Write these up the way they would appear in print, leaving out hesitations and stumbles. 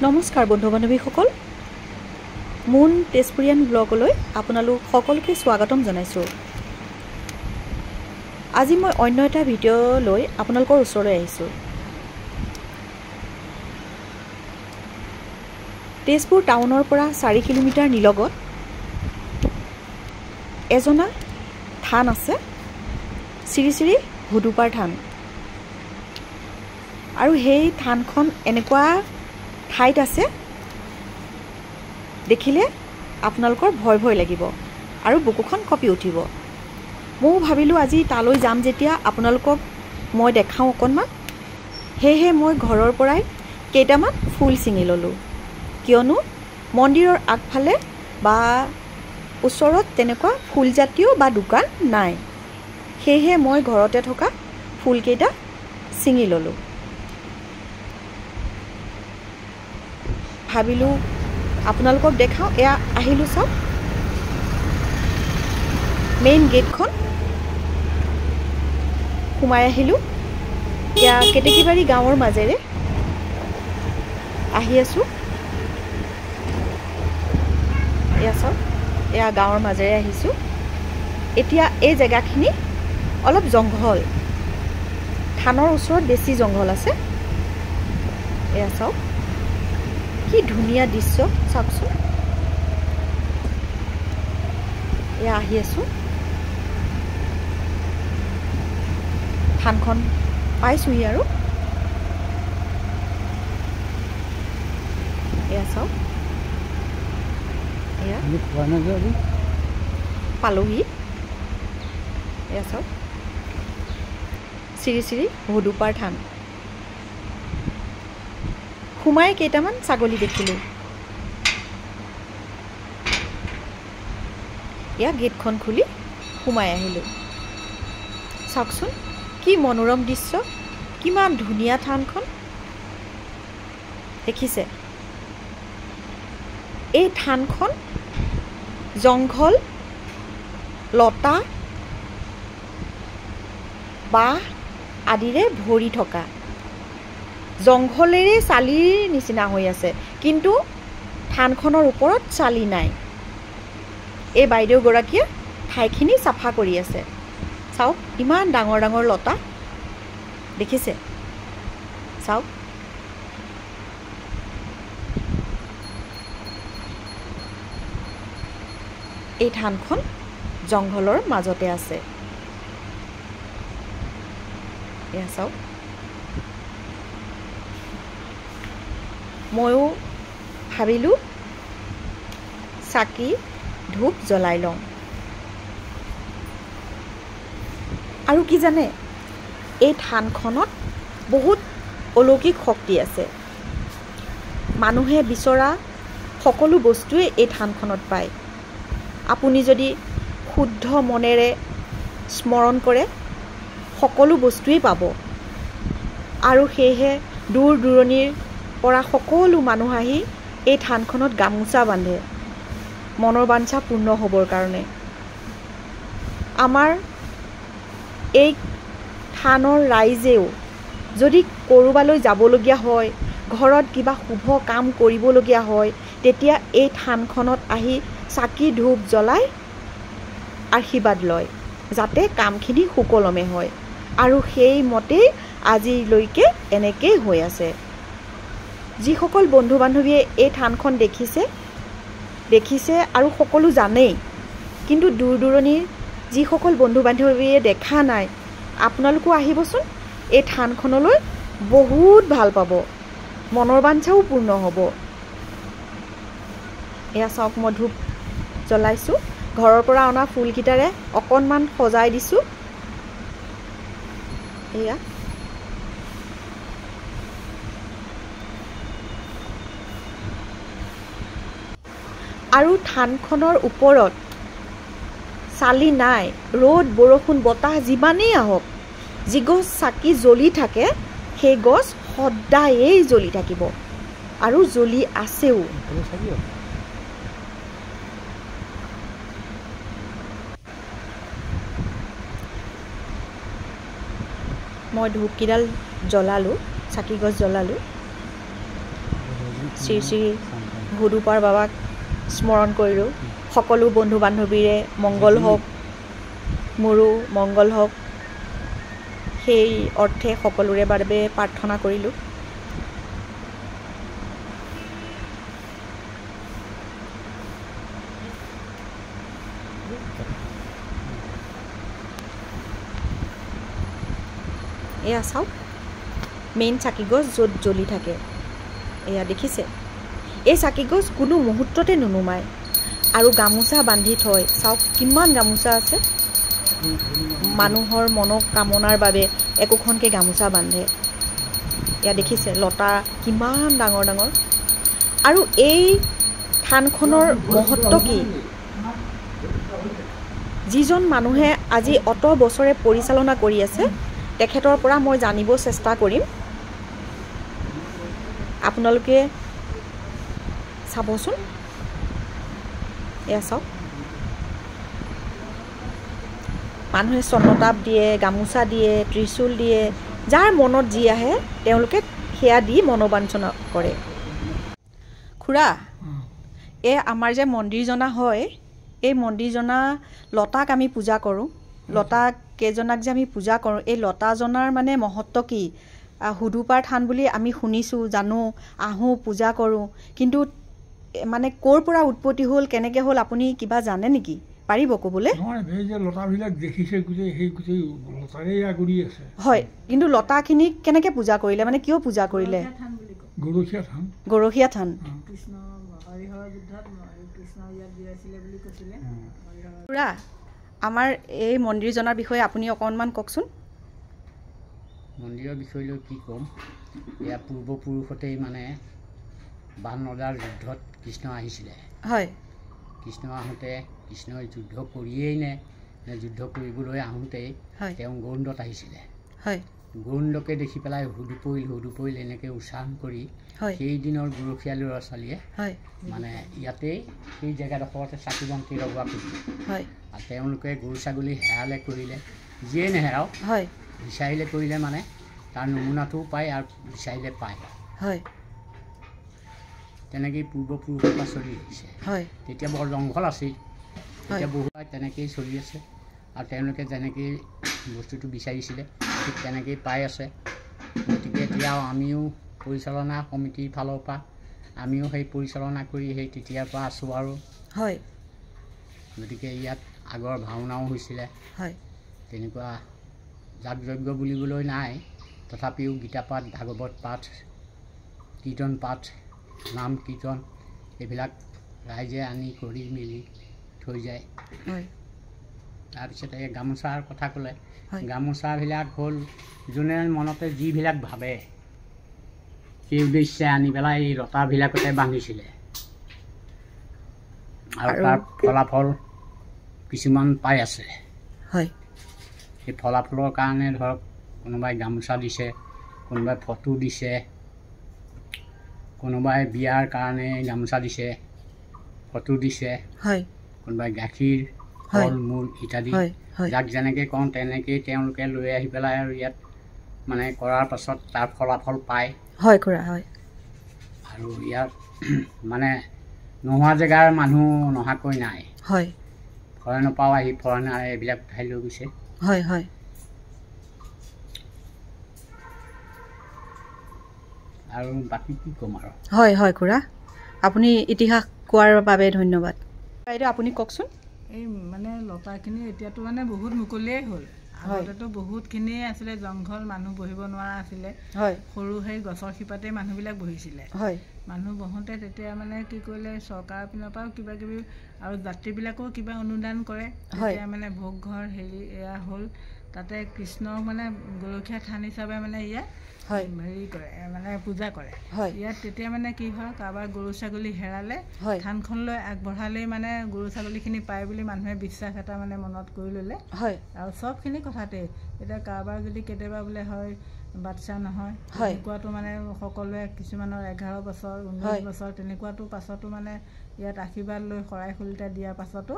নমস্কাৰ বন্ধু বান্ধৱীসকল মুন তেজপুৰীয়ান ব্লগলৈ আপোনালোক সকলোকে স্বাগতম জনাইছোঁ। আজি মই অন্য এটা ভিডিঅ' লৈ আপোনালোকৰ ওচৰলৈ আহিছোঁ। তেজপুৰ টাউনৰ পৰা 4 কিলোমিটাৰ নিলগত এজনা থান আছে, শ্ৰী শ্ৰী হুদুপাৰ থান। আৰু সেই থানখন এনেকুৱা ঠাইত আছে দেখিলে আপোনালোকৰ ভয় ভয় লাগিব আৰু বুকুখন কঁপি উঠিব। মই ভাবিলোঁ আজি তালৈ যাম যেতিয়া আপোনালোকক মই দেখাওঁ অকণমান, সেয়েহে মই ঘৰৰ পৰাই কেইটামান ফুল ছিঙি ল'লোঁ, কিয়নো মন্দিৰৰ আগফালে বা ওচৰত তেনেকুৱা ফুলজাতীয় বা দোকান নাই। সেয়েহে মই ঘৰতে থকা ফুলকেইটা ছিঙি ল'লোঁ। ভাবিলোঁ আপোনালোকক দেখাওঁ। এয়া আহিলোঁ, চাওক মেইন গেটখন সোমাই আহিলোঁ। এয়া কেতেকীবাৰী গাঁৱৰ মাজেৰে আহি আছোঁ। এয়া চাওক, এয়া গাঁৱৰ মাজেৰে আহিছোঁ। এতিয়া এই জেগাখিনি অলপ জংঘল, থানৰ ওচৰত বেছি জংঘল আছে। এয়া চাওক কি ধুনীয়া দৃশ্য, চাওকচোন। এয়া আহি আছোঁ, থানখন পাইছোঁহি আৰু। এয়া চাওক, এয়া পালোহি। এয়া চাওক শ্ৰী শ্ৰী হুদুপাৰ থান। সোমাই কেইটামান ছাগলী দেখিলোঁ। এয়া গেটখন খুলি সোমাই আহিলোঁ। চাওকচোন কি মনোৰম দৃশ্য, কিমান ধুনীয়া থানখন দেখিছে। এই থানখন জংঘল, লতা, বাঁহ আদিৰে ভৰি থকা, জংঘলেৰে চালিৰ নিচিনা হৈ আছে, কিন্তু থানখনৰ ওপৰত চালি নাই। এই বাইদেউগৰাকীয়ে ঠাইখিনি চাফা কৰি আছে। চাওক ইমান ডাঙৰ ডাঙৰ লতা দেখিছে, চাওক। এই থানখন জংঘলৰ মাজতে আছে। এয়া চাওক, ময়ো ভাবিলোঁ চাকি ধূপ জ্বলাই লওঁ। আৰু কি জানে, এই থানখনত বহুত অলৌকিক শক্তি আছে। মানুহে বিচৰা সকলো বস্তুৱেই এই থানখনত পায়। আপুনি যদি শুদ্ধ মনেৰে স্মৰণ কৰে সকলো বস্তুৱেই পাব। আৰু সেয়েহে দূৰ দূৰণিৰ পৰা সকলো মানুহ আহি এই থানখনত গামোচা বান্ধে মনৰ বাঞ্ছা পূৰ্ণ হ'বৰ কাৰণে। আমাৰ এই থানৰ ৰাইজেও যদি ক'ৰবালৈ যাবলগীয়া হয়, ঘৰত কিবা শুভ কাম কৰিবলগীয়া হয়, তেতিয়া এই থানখনত আহি চাকি ধূপ জ্বলাই আশীৰ্বাদ লয়, যাতে কামখিনি সুকলমে হয়। আৰু সেইমতেই আজিলৈকে এনেকেই হৈ আছে। যিসকল বন্ধু বান্ধৱীয়ে এই থানখন দেখিছে আৰু সকলো জানেই, কিন্তু দূৰ দূৰণিৰ যিসকল বন্ধু বান্ধৱীয়ে দেখা নাই, আপোনালোকো আহিবচোন। এই থানখনলৈ বহুত ভাল পাব, মনৰ বাঞ্ছাও পূৰ্ণ হ'ব। এয়া চাওক, মই ধূপ জ্বলাইছোঁ, ঘৰৰ পৰা অনা ফুলকেইটাৰে অকণমান সজাই দিছোঁ। এয়া আৰু থানখনৰ ওপৰত চালি নাই। ৰ'দ বৰষুণ বতাহ যিমানেই আহক, যি গছ চাকি জ্বলি থাকে সেই গছ সদায়েই জ্বলি থাকিব আৰু জ্বলি আছেও। মই ধূপকেইডাল জ্বলালোঁ, চাকি গছ জ্বলালোঁ। শ্ৰী শ্ৰী হুদুপাৰ বাবাক স্মৰণ কৰিলোঁ। সকলো বন্ধু বান্ধৱীৰে মংগল হওক, মোৰো মংগল হওক, সেই অৰ্থে সকলোৰে বাবে প্ৰাৰ্থনা কৰিলোঁ। এয়া চাওক মেইন চাকিগছ য'ত জ্বলি থাকে, এয়া দেখিছে। এই চাকিগছ কোনো মুহূৰ্ততে নুনুমায় আৰু গামোচা বান্ধি থয়। চাওক কিমান গামোচা আছে, মানুহৰ মনোকামনাৰ বাবে একোখনকৈ গামোচা বান্ধে। এয়া দেখিছে লতা কিমান ডাঙৰ ডাঙৰ। আৰু এই থানখনৰ মহত্ব কি, যিজন মানুহে আজি অত বছৰে পৰিচালনা কৰি আছে তেখেতৰ পৰা মই জানিব চেষ্টা কৰিম। আপোনালোকে চাবচোন, এয়া চাওক মানুহে স্বৰ্ণতাপ দিয়ে, গামোচা দিয়ে, ত্ৰিশূল দিয়ে, যাৰ মনত যি আহে তেওঁলোকে সেয়া দি মনোবাঞ্ছনা কৰে। খুৰা, এই আমাৰ যে মন্দিৰজনা হয়, এই মন্দিৰজনা লতাক আমি পূজা কৰোঁ। লতা কেইজনাক যে আমি পূজা কৰোঁ, এই লতাজনাৰ মানে মহত্ব কি? হুদুপাৰ থান বুলি আমি শুনিছোঁ, জানো, আহোঁ, পূজা কৰোঁ, কিন্তু মানে ক'ৰ পৰা উৎপত্তি হ'ল, কেনেকৈ হ'ল, আপুনি কিবা জানে নেকি? পাৰিব ক'বলৈ? এই যে লতাবিলাক দেখিছে গোটেই সেই গোটেই লতাৰেই আগুৰি আছে। হয়, কিন্তু লতাখিনিক কেনেকৈ পূজা কৰিলে, মানে কিয় পূজা কৰিলে? গৰখীয়া থান। গৰখীয়া থান। খুৰা, আমাৰ এই মন্দিৰজনাৰ বিষয়ে আপুনি অকণমান কওকচোন। মন্দিৰৰ বিষয়লৈ কি ক'ম, এয়া পূৰ্বপুৰুষতেই মানে বানৰজাৰ যুদ্ধত কৃষ্ণ আহিছিলে। হয়। কৃষ্ণ আহোঁতে কৃষ্ণই যুদ্ধ কৰিয়েই নে যুদ্ধ কৰিবলৈ আহোঁতেই তেওঁ গৰুণ্ডত আহিছিলে। হয়। গৰুণ্ডকে দেখি পেলাই হুদুপৈল এনেকৈ উচ্চাৰণ কৰি সেইদিনৰ গৰখীয়া ল'ৰা ছোৱালীয়ে মানে ইয়াতেই সেই জেগাডোখৰতে চাকি বন্তি লগোৱা কৰিলে। আৰু তেওঁলোকে গৰু ছাগলী হেৰালে কৰিলে, যিয়ে নেহেৰাওক বিচাৰিলে কৰিলে মানে তাৰ নমুনাটোও পায় আৰু বিচাৰিলে পায়। তেনেকেই পূৰ্বপুৰুষৰ পৰা চলি আহিছে। তেতিয়া বৰ জংঘল আছিল, এতিয়া বহুত তেনেকেই চলি আছে। আৰু তেওঁলোকে যেনেকৈ বস্তুটো বিচাৰিছিলে ঠিক তেনেকেই পাই আছে। গতিকে এতিয়াও আমিও পৰিচালনা সমিতিৰ ফালৰ পৰা আমিও সেই পৰিচালনা কৰি সেই তেতিয়াৰ পৰা আছোঁ আৰু। গতিকে ইয়াত আগৰ ভাওনাও হৈছিলে, তেনেকুৱা যাগ যজ্ঞ বুলিবলৈ নাই, তথাপিও গীতা পাঠ, ভাগৱত পাঠ, কীৰ্তন পাঠ, নাম কীৰ্তন এইবিলাক ৰাইজে আনি কৰি মেলি থৈ যায়। তাৰপিছতে গামোচাৰ কথা ক'লে, গামোচাবিলাক হ'ল যোনে মনতে যিবিলাক ভাবে সেই উদ্দেশ্যে আনি পেলাই এই লতাবিলাকতে বান্ধিছিলে। আৰু তাৰ ফলাফল কিছুমান পাই আছে। সেই ফলাফলৰ কাৰণে ধৰক কোনোবাই গামোচা দিছে, কোনোবাই ফটো দিছে, কোনোবাই বিয়াৰ কাৰণে গামোচা দিছে, ফটো দিছে, কোনোবাই গাখীৰ, ফল মূল ইত্যাদি যাক যেনেকৈ কওঁ তেনেকেই তেওঁলোকে লৈ আহি পেলাই আৰু ইয়াত মানে কৰাৰ পাছত তাৰ ফলাফল পায়। আৰু ইয়াত মানে নোহোৱা জেগাৰ মানুহ নহাকৈ নাই। ফৰেনৰ পৰাও আহি ফৰেনাৰে এইবিলাক উঠাই লৈ গৈছে। আৰু বাকী কি ক'ম আৰু। হয় খুৰা, আপুনি ইতিহাস কোৱাৰ বাবে ধন্যবাদ। বাইদেউ আপুনি কওকচোন। এই মানে লতাখিনি এতিয়াতো মানে বহুত মুকলিয়েই হ'ল। আগতেতো বহুতখিনিয়ে আছিলে জংঘল, মানুহ বহিব নোৱাৰা আছিলে। সৰু সেই গছৰ শিপাতে মানুহবিলাক বহিছিলে। মানুহ বহোঁতে তেতিয়া মানে কি কৰিলে, চৰকাৰৰ পিনৰ পৰাও কিবা কিবি আৰু যাত্ৰীবিলাকেও কিবা অনুদান কৰে। তেতিয়া মানে ভোগ ঘৰ হেৰি এয়া হ'ল, তাতে কৃষ্ণক মানে গৰখীয়া থান হিচাপে মানে ইয়াত হেৰি কৰে, মানে পূজা কৰে। ইয়াত তেতিয়া মানে কি হয়, কাৰোবাৰ গৰু ছাগলী হেৰালে থানখনলৈ আগবঢ়ালেই মানে গৰু ছাগলীখিনি পায় বুলি মানুহে বিশ্বাস এটা মানে মনত কৰি ল'লে। আৰু চবখিনি কথাতে এতিয়া কাৰোবাৰ যদি কেতিয়াবা বোলে হয় বাচ্ছা নহয়, তেনেকুৱাটো মানে সকলোৱে কিছুমানৰ 11 বছৰ 19 বছৰ তেনেকুৱাটো পাছতো মানে ইয়াত আশীৰ্বাদ লৈ শৰাই খলিতা দিয়াৰ পাছতো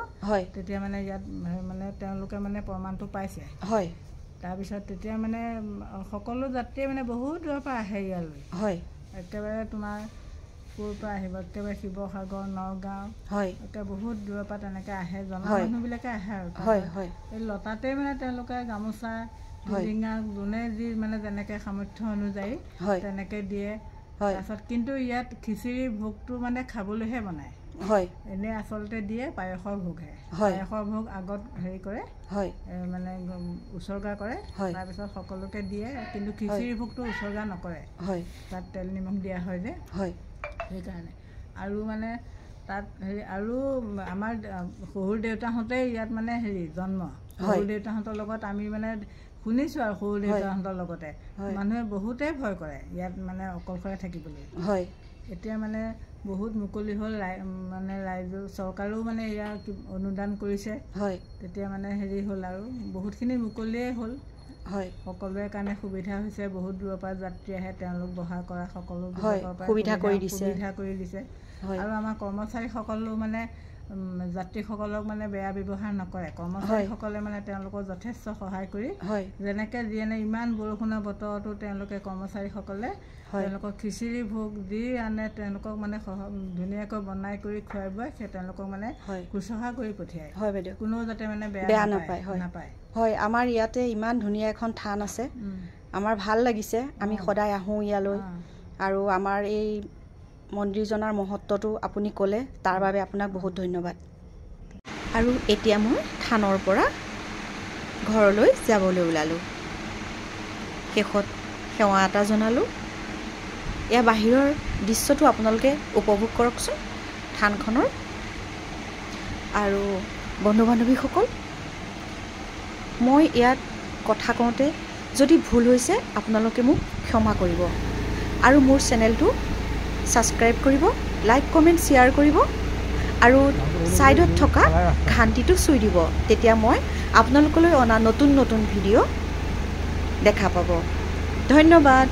তেতিয়া মানে ইয়াত মানে তেওঁলোকে মানে প্ৰমাণটো পাইছে। তাৰপিছত তেতিয়া মানে সকলো যাত্ৰীয়ে মানে বহুত দূৰৰ পৰা আহে ইয়ালৈ। একেবাৰে তোমাৰ তেজপুৰৰ পৰা আহিব, একেবাৰে শিৱসাগৰ, নগাঁও, একে বহুত দূৰৰ পৰা তেনেকৈ আহে, জনা মানুহবিলাকে আহে আৰু এই লতাতেই মানে তেওঁলোকে গামোচা, ডিঙা, যোনে যি মানে যেনেকৈ সামৰ্থ্য অনুযায়ী তেনেকৈ দিয়ে। তাৰপিছত কিন্তু ইয়াত খিচিৰি ভোগটো মানে খাবলৈহে বনায়, এনেই আচলতে দিয়ে পায়সৰ ভোগহে। পায়সৰ ভোগ আগত হেৰি কৰে, মানে উচৰ্গা কৰে, তাৰপিছত সকলোকে দিয়ে, কিন্তু খিচিৰি ভোগটো উচৰ্গা নকৰে, তাত তেল নিমখ দিয়া হয় যে, সেইকাৰণে। আৰু মানে তাত হেৰি, আৰু আমাৰ শহুৰ দেউতাহঁতে ইয়াত মানে হেৰি জন্ম, শহুৰ দেউতাহঁতৰ লগত আমি মানে শুনিছোঁ আৰু শহুৰ দেউতাহঁতৰ লগতে মানুহে বহুতেই ভয় কৰে ইয়াত মানে অকলশৰে থাকিবলৈ। এতিয়া মানে বহুত মুকলি হ'ল, মানে ৰাইজৰ চৰকাৰেও মানে ইয়াৰ অনুদান কৰিছে, তেতিয়া মানে হেৰি হ'ল আৰু বহুতখিনি মুকলিয়েই হ'ল, সকলোৰে কাৰণে সুবিধা হৈছে। বহুত দূৰৰ পৰা যাত্ৰী আহে, তেওঁলোক বহা কৰা সকলো সুবিধা কৰি দিছে। আৰু আমাৰ কৰ্মচাৰীসকলেও মানে যাত্ৰীসকলক মানে বেয়া ব্যৱহাৰ নকৰে, কৰ্মচাৰীসকলে মানে তেওঁলোকক যথেষ্ট সহায় কৰি, যেনেকৈ যিয়ে ইমান বৰষুণৰ বতৰতো তেওঁলোকে কৰ্মচাৰীসকলে তেওঁলোকক খিচিৰি ভোগ দি আনে, তেওঁলোকক মানে ধুনীয়াকৈ বনাই কৰি খুৱাই বুৱাই তেওঁলোকক মানে শুশ্ৰূষা কৰি পঠিয়ায়, কোনেও যাতে মানে বেয়া নাপায়। হয়, আমাৰ ইয়াতে ইমান ধুনীয়া এখন থান আছে, আমাৰ ভাল লাগিছে, আমি সদায় আহোঁ ইয়ালৈ। আৰু আমাৰ এই মন্দিৰজনাৰ মহত্বটো আপুনি ক'লে, তাৰ বাবে আপোনাক বহুত ধন্যবাদ। আৰু এতিয়া মই থানৰ পৰা ঘৰলৈ যাবলৈ ওলালোঁ। শেষত সেৱা এটা জনালোঁ। এয়া বাহিৰৰ দৃশ্যটো আপোনালোকে উপভোগ কৰকচোন থানখনৰ। আৰু বন্ধু বান্ধৱীসকল, মই ইয়াত কথা কওঁতে যদি ভুল হৈছে আপোনালোকে মোক ক্ষমা কৰিব, আৰু মোৰ চেনেলটো ছাবস্ক্ৰাইব কৰিব, লাইক কমেণ্ট শ্বেয়াৰ কৰিব, আৰু ছাইডত থকা ঘণ্টিটো চুই দিব, তেতিয়া মই আপোনালোকলৈ অনা নতুন নতুন ভিডিঅ' দেখা পাব। ধন্যবাদ।